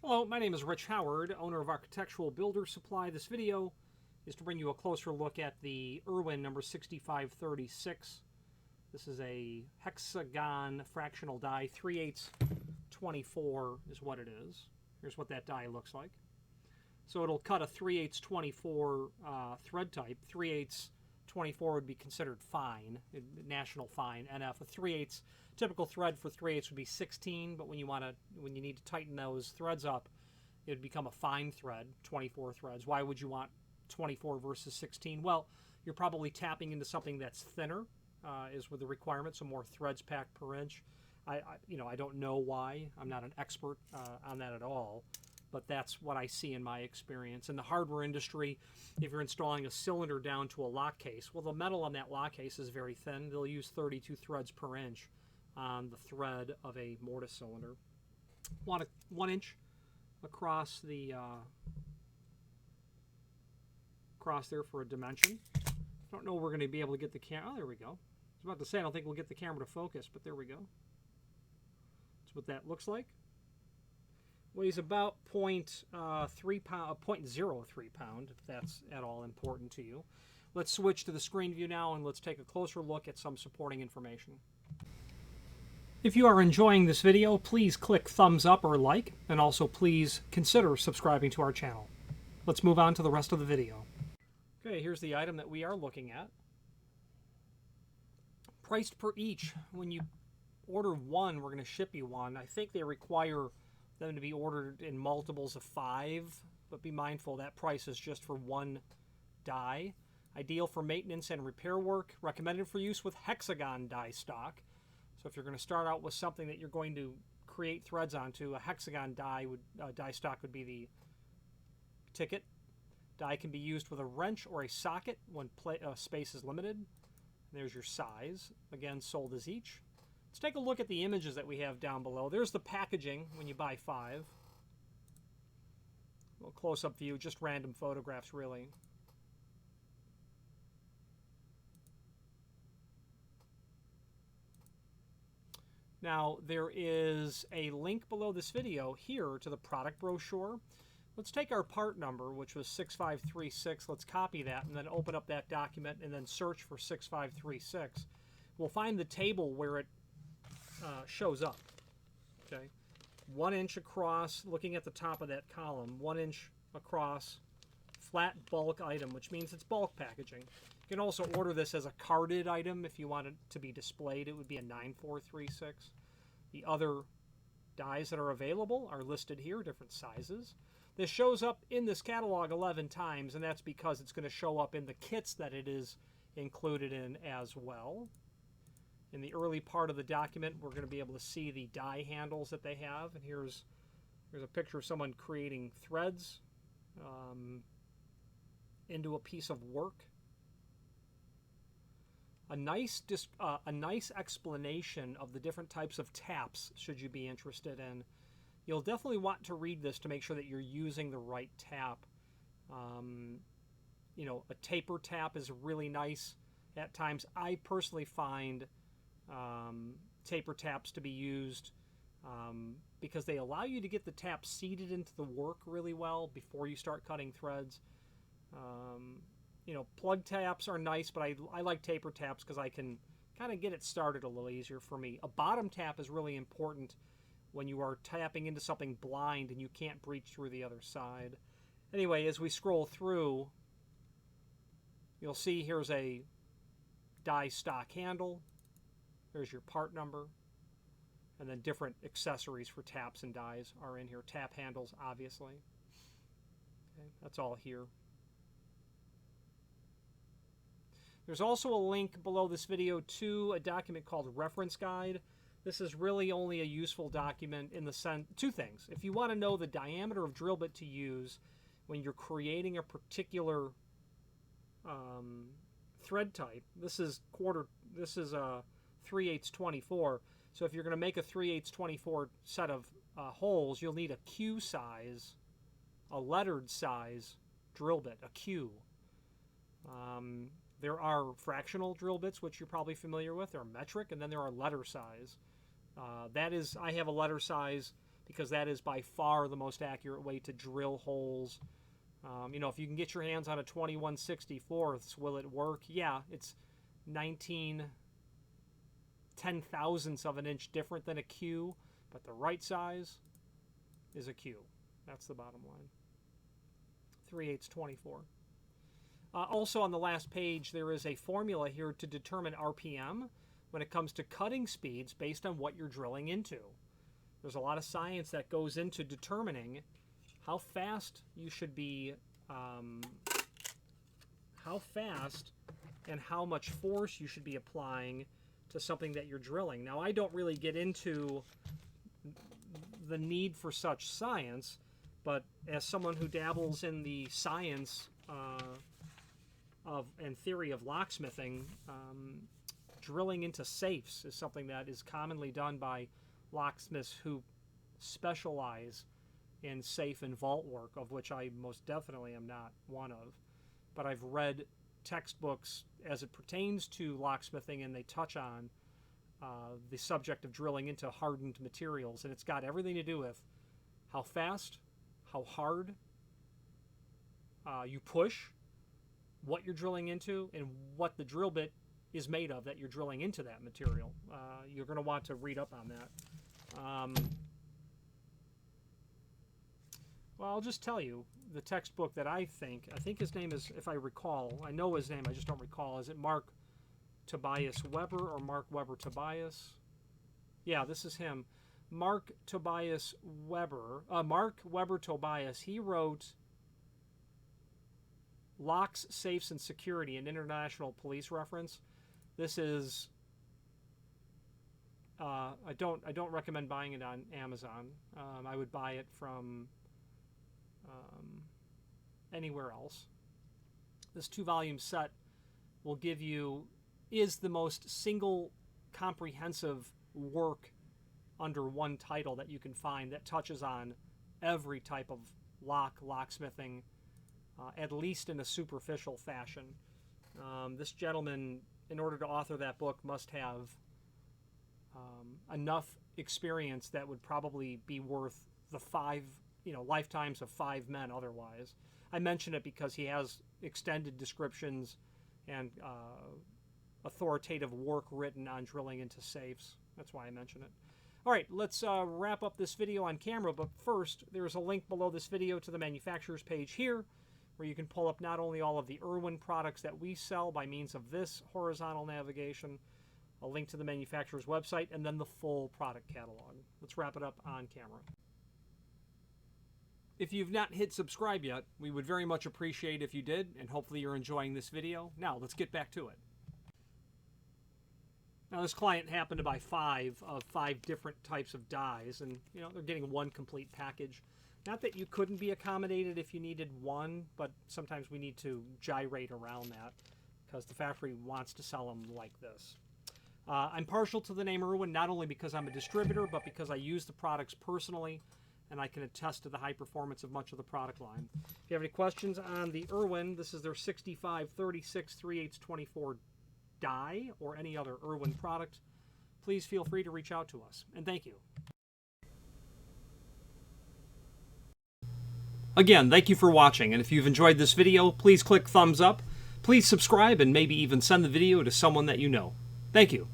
Hello, my name is Rich Howard, owner of Architectural Builder Supply. This video is to bring you a closer look at the Irwin number 6536. This is a hexagon fractional die, 3/8 24 is what it is. Here's what that die looks like. So it'll cut a 3/8 24 thread type. 3/8 24 would be considered fine, national fine, NF. A 3/8 typical thread for 3/8 would be 16, but when you need to tighten those threads up, it would become a fine thread, 24 threads. Why would you want 24 versus 16? Well, you're probably tapping into something that's thinner, is with the requirement, so more threads packed per inch. I don't know why. I'm not an expert on that at all, but that's what I see in my experience. In the hardware industry, if you're installing a cylinder down to a lock case, well, the metal on that lock case is very thin. They'll use 32 threads per inch on the thread of a mortise cylinder. Want a 1 inch across the across there for a dimension. I don't know we're going to be able to get the camera. Oh, there we go. I was about to say I don't think we'll get the camera to focus, but there we go. That's what that looks like. Weighs about 0.03 pound, if that's at all important to you. Let's switch to the screen view now and let's take a closer look at some supporting information. If you are enjoying this video, please click thumbs up or like, and also please consider subscribing to our channel. Let's move on to the rest of the video. Okay, here's the item that we are looking at. Priced per each. When you order one, we're going to ship you one. I think they require them to be ordered in multiples of 5, but be mindful that price is just for one die. Ideal for maintenance and repair work. Recommended for use with hexagon die stock. So if you're going to start out with something that you're going to create threads onto, a hexagon die stock would be the ticket. Die can be used with a wrench or a socket when space is limited. There's your size. Again, sold as each. Let's take a look at the images that we have down below. There's the packaging when you buy 5. A little close-up view, just random photographs, really. Now, there is a link below this video here to the product brochure. Let's take our part number, which was 6536. Let's copy that and then open up that document and then search for 6536. We'll find the table where it shows up. Okay, 1 inch across, looking at the top of that column, 1 inch across, flat bulk item, which means it's bulk packaging. You can also order this as a carded item if you want it to be displayed. It would be a 9436. The other dies that are available are listed here, different sizes. This shows up in this catalog 11 times, and that's because it's going to show up in the kits that it is included in as well. In the early part of the document, we're going to be able to see the die handles that they have. And here's a picture of someone creating threads into a piece of work. A nice explanation of the different types of taps should you be interested in. You'll definitely want to read this to make sure that you're using the right tap. A taper tap is really nice at times. I personally find taper taps to be used because they allow you to get the tap seated into the work really well before you start cutting threads. Plug taps are nice, but I like taper taps because I can kind of get it started a little easier for me. A bottom tap is really important when you are tapping into something blind and you can't breach through the other side. Anyway, as we scroll through, you'll see here's a die stock handle. There's your part number. And then different accessories for taps and dies are in here. Tap handles, obviously. Okay, that's all here. There's also a link below this video to a document called Reference Guide. This is really only a useful document in the sense, 2 things. If you want to know the diameter of drill bit to use when you're creating a particular thread type, this is a 3/8 24. So if you're going to make a 3/8 24 set of holes, you'll need a Q size, a lettered size drill bit, a Q. There are fractional drill bits, which you're probably familiar with. There are metric, and then there are letter size. I have a letter size because that is by far the most accurate way to drill holes. You know, if you can get your hands on a 21/64, will it work? Yeah, it's 19 10,000ths of an inch different than a Q, but the right size is a Q. That's the bottom line. 3/8 24. Also on the last page, there is a formula here to determine RPM when it comes to cutting speeds based on what you're drilling into. There's a lot of science that goes into determining how fast you should be, how fast and how much force you should be applying to something that you're drilling. Now, I don't really get into the need for such science, but as someone who dabbles in the science and theory of locksmithing, drilling into safes is something that is commonly done by locksmiths who specialize in safe and vault work, of which I most definitely am not one of. But I've read textbooks as it pertains to locksmithing, and they touch on the subject of drilling into hardened materials, and it's got everything to do with how fast, how hard you push, what you're drilling into, and what the drill bit is made of that you're drilling into that material. You're going to want to read up on that. Well, I'll just tell you, the textbook that I think his name is, if I recall, I know his name, I just don't recall, is it Mark Tobias Weber or Mark Weber Tobias? Yeah, this is him. Mark Tobias Weber, Mark Weber Tobias, he wrote Locks, Safes, and Security, an International Police Reference. This is, I don't recommend buying it on Amazon. I would buy it from anywhere else. This 2-volume set will give you, is the most single comprehensive work under one title that you can find that touches on every type of locksmithing, at least in a superficial fashion. This gentleman, in order to author that book, must have enough experience that would probably be worth the lifetimes of 5 men otherwise. I mention it because he has extended descriptions and authoritative work written on drilling into safes. That's why I mention it. All right, let's wrap up this video on camera, but first, there's a link below this video to the manufacturer's page here, where you can pull up not only all of the Irwin products that we sell by means of this horizontal navigation, a link to the manufacturer's website, and then the full product catalog. Let's wrap it up on camera. If you've not hit subscribe yet, we would very much appreciate if you did, and hopefully you're enjoying this video. Now, let's get back to it. Now, this client happened to buy 5 of 5 different types of dies, and they're getting one complete package. Not that you couldn't be accommodated if you needed one, but sometimes we need to gyrate around that because the factory wants to sell them like this. I'm partial to the name Irwin, not only because I'm a distributor, but because I use the products personally, and I can attest to the high performance of much of the product line. If you have any questions on the Irwin, this is their 6536 3/8 24 die, or any other Irwin product, please feel free to reach out to us. And thank you. Again, thank you for watching, and if you've enjoyed this video, please click thumbs up, please subscribe, and maybe even send the video to someone that you know. Thank you.